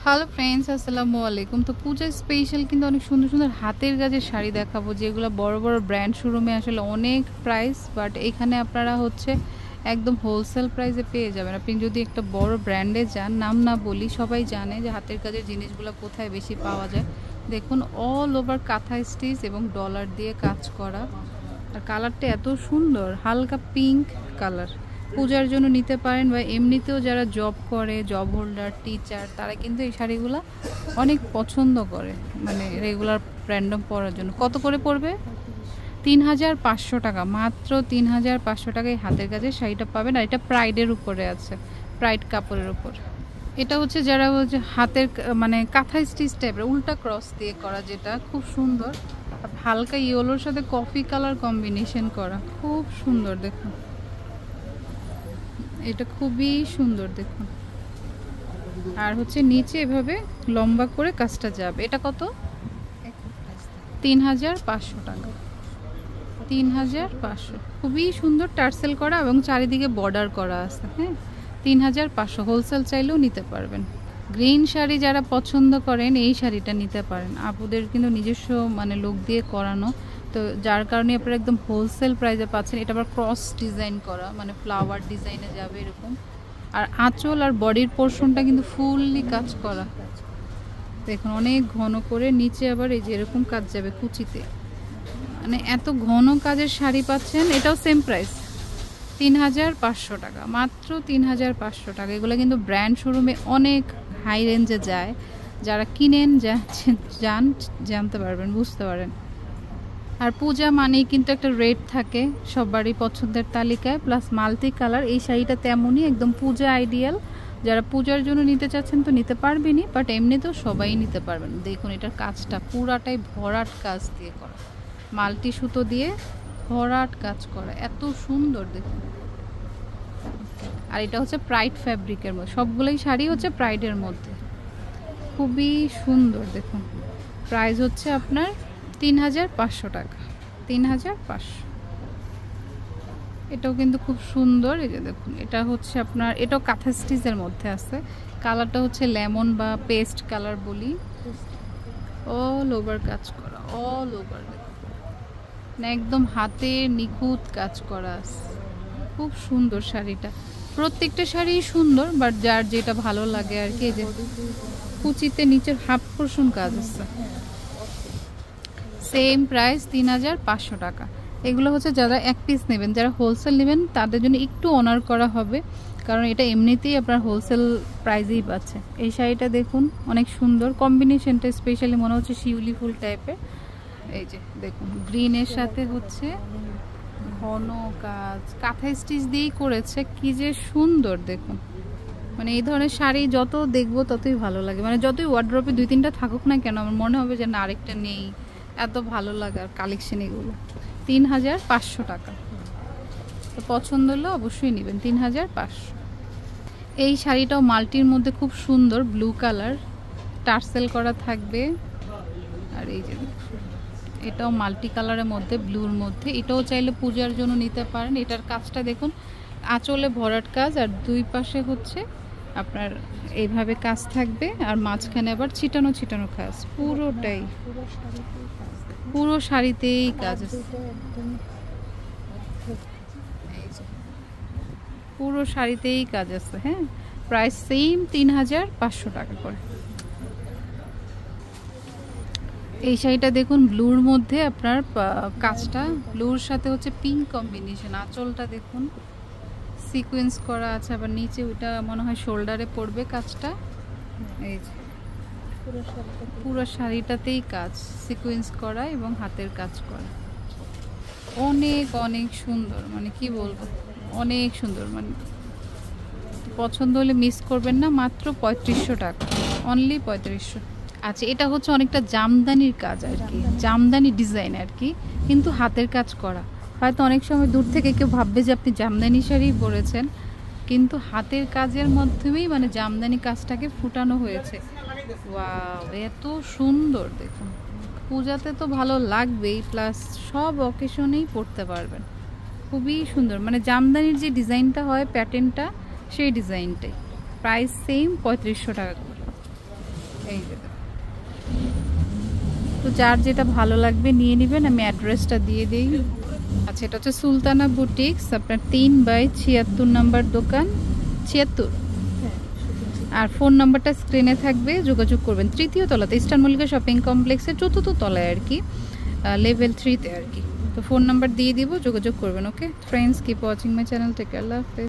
Hello friends, আসসালামু আলাইকুম। তো পূজা স্পেশাল কিন্তু অনেক সুন্দর সুন্দর হাতের কাজের শাড়ি দেখাবো, যেগুলো বড় বড় ব্র্যান্ড শোরুমে আসলে অনেক প্রাইস, বাট এখানে আপনারা হচ্ছে একদম হোলসেল প্রাইসে পেয়ে যাবেন। আপনি যদি একটা বড় ব্র্যান্ডে যান, নাম না বলি, সবাই জানে যে হাতের কাজের জিনিসগুলো কোথায় বেশি পাওয়া যায়। দেখুন, অল ওভার কাঁথা স্টিচ এবং ডলার দিয়ে কাজ করা, আর কালারটা এত সুন্দর, হালকা পিঙ্ক কালার। পূজার জন্য নিতে পারেন, বা এমনিতেও যারা জব করে, জব হোল্ডার, টিচার, তারা কিন্তু এই শাড়িগুলো অনেক পছন্দ করে, মানে রেগুলার র্যান্ডম পরার জন্য। কত করে পড়বে? ৩৫০০ টাকা, মাত্র ৩৫০০ টাকায় হাতের কাজের শাড়িটা পাবেন। আর এটা প্রাইডের উপরে আছে, প্রাইড কাপড়ের উপর। এটা হচ্ছে যারা হচ্ছে হাতের মানে কাঁথা স্টিচ টাইপের, উল্টা ক্রস দিয়ে করা, যেটা খুব সুন্দর। হালকা ইয়েলোর সাথে কফি কালার কম্বিনেশন করা, খুব সুন্দর। দেখুন, এটা খুবই সুন্দর, দেখুন। আর হচ্ছে নিচে এভাবে লম্বা করে কাজটা যাবে। এটা কত? ৩৫০০ টাকা, ৩৫০০। খুবই সুন্দর, টার্সেল করা এবং চারিদিকে বর্ডার করা আছে। হ্যাঁ, ৩৫০০। হোলসেল চাইলেও নিতে পারবেন। গ্রিন শাড়ি যারা পছন্দ করেন, এই শাড়িটা নিতে পারেন। আপুদের কিন্তু নিজস্ব মানে লোক দিয়ে করানো, তো যার কারণে আপনারা একদম হোলসেল প্রাইসে পাচ্ছেন। এটা আবার ক্রস ডিজাইন করা, মানে ফ্লাওয়ার ডিজাইনে যাবে এরকম। আর আঁচল আর বডির পোর্শনটা কিন্তু ফুললি কাজ করা, দেখুন, অনেক ঘন করে। নিচে আবার এই যে এরকম কাজ যাবে কুচিতে, মানে এত ঘন কাজের শাড়ি পাচ্ছেন। এটাও সেম প্রাইস, ৩৫০০ টাকা, মাত্র ৩৫০০ টাকা। এগুলো কিন্তু ব্র্যান্ড শোরুমে অনেক হাই রেঞ্জে যায়, যারা কিনেন জানতে পারবেন, বুঝতে পারেন। আর পূজা মানেই কিন্তু একটা রেট থাকে সবারই পছন্দের তালিকায়, প্লাস মাল্টি কালার। এই শাড়িটা তেমনই, একদম পূজা আইডিয়াল। যারা পূজার জন্য নিতে চাচ্ছেন তো নিতে পারবেনই, বাট এমনিতেও সবাই নিতে পারবেন। দেখুন, এটার কাজটা পুরাটাই ভরাট কাজ দিয়ে করা, মাল্টি সুতো দিয়ে ভরাট কাজ করা, এত সুন্দর দেখুন। আর এটা হচ্ছে প্রাইড ফ্যাব্রিকের মধ্যে, সবগুলোই শাড়ি হচ্ছে প্রাইডের মধ্যে, খুবই সুন্দর। দেখুন, প্রাইস হচ্ছে আপনার ৩৫০০ টাকা, ৩৫০০। এটাও কিন্তু খুব সুন্দর। এই যে দেখুন, এটা হচ্ছে আপনার, এটাও কাঁথা স্টিচের মধ্যে আছে। কালারটা হচ্ছে লেমন বা পেস্ট কালার বলি। অল ওভার কাজ করা, অল ওভার, না একদম হাতের নিখুঁত কাজ করা আছে, খুব সুন্দর শাড়িটা। প্রত্যেকটা শাড়ি সুন্দর, বাট যার যেটা ভালো লাগে আর কি। যে কুচিতে নিচের হাফ পোর্শন কাজ আছে, সেম প্রাইস ৩৫০০ টাকা। এগুলো হচ্ছে যারা এক পিস নেবেন, যারা হোলসেল নেবেন তাদের জন্য একটু অনার করা হবে, কারণ এটা এমনিতেই আপনার হোলসেল প্রাইজেই পাচ্ছে। এই শাড়িটা দেখুন, অনেক সুন্দর কম্বিনেশনটা, স্পেশালি মনে হচ্ছে শিউলি ফুল টাইপের। এই যে দেখুন, গ্রিনের সাথে হচ্ছে ঘন কাজ, কাঁথা স্টিচ দিয়েই করেছে, কি যে সুন্দর দেখুন। মানে এই ধরনের শাড়ি যত দেখবো ততই ভালো লাগে, মানে যতই ওয়ার্ড্রপে ২-৩টা থাকুক না কেন, আমার মনে হবে যে না আরেকটা নেই, এত ভালো লাগার কালেকশন এগুলো। ৩৫০০ টাকা, তো পছন্দ হলে অবশ্যই নেবেন। ৩৫০০। এই শাড়িটাও মাল্টির মধ্যে খুব সুন্দর, ব্লু কালার, টার্সেল করা থাকবে। আর এই যে এটাও মাল্টি কালারের মধ্যে, ব্লুর মধ্যে। এটাও চাইলে পূজার জন্য নিতে পারেন। এটার কাজটা দেখুন, আঁচলে ভরাট কাজ, আর দুই পাশে হচ্ছে আপনার এইভাবে কাজ থাকবে, আর মাঝখানে আবার ছিটানো ছিটানো কাজ, পুরোটাই পুরো শাড়িতেই কাজ আছে, পুরো শাড়িতেই কাজ আছে। হ্যাঁ, প্রাইস সেম ৩৫০০ টাকা করে। এই শাড়িটা দেখুন, ব্লুর মধ্যে আপনার কাজটা, ব্লুর সাথে হচ্ছে পিঙ্ক কম্বিনেশন। আঁচলটা দেখুন সিকোয়েন্স করা আছে, আবার নিচে ওইটা মনে হয় শোল্ডারে পড়বে কাজটা। এই যে পুরো শাড়িটাতেই কাজ, সিকোয়েন্স করা এবং হাতের কাজ করা, অনেক অনেক সুন্দর, মানে কি বলবো, অনেক সুন্দর। মানে পছন্দ হলে মিস করবেন না, মাত্র ৩৫০০ টাকা, অনলি ৩৫০০। আচ্ছা, এটা হচ্ছে অনেকটা জামদানির কাজ আর কি, জামদানি ডিজাইন আর কি, কিন্তু হাতের কাজ করা। হয়তো অনেক সময় দূর থেকে কেউ ভাববে যে আপনি জামদানি শাড়ি পরেছেন, কিন্তু হাতের কাজের মাধ্যমেই মানে জামদানি কাজটাকে ফুটানো হয়েছে। ওয়াও, এত সুন্দর দেখুন। পূজাতে তো ভালো লাগবেই, প্লাস সব অকেশনেই পরতে পারবেন, খুবই সুন্দর। মানে জামদানির যে ডিজাইনটা হয়, প্যাটার্নটা, সেই ডিজাইনটাই। প্রাইস সেম ৩৫০০ টাকা করে। এই যে তো যার যেটা ভালো লাগবে নিয়ে নেবেন, আমি অ্যাড্রেসটা দিয়ে দিই। আচ্ছা, এটা হচ্ছে সুলতানা বুটিক্স, আপনার 3/76 নাম্বার দোকান, 76। আর ফোন নাম্বারটা স্ক্রিনে থাকবে, যোগাযোগ করবেন। তৃতীয় তলাতে, ইস্টার্ন মল্লিকা শপিং কমপ্লেক্সের 4র্থ তলায় আর কি, লেভেল 3-তে আর কি। তো ফোন নাম্বার দিয়ে দিব, যোগাযোগ করবেন। Okay friends, keep watching my channel, take care, আল্লাহ হাফেজ।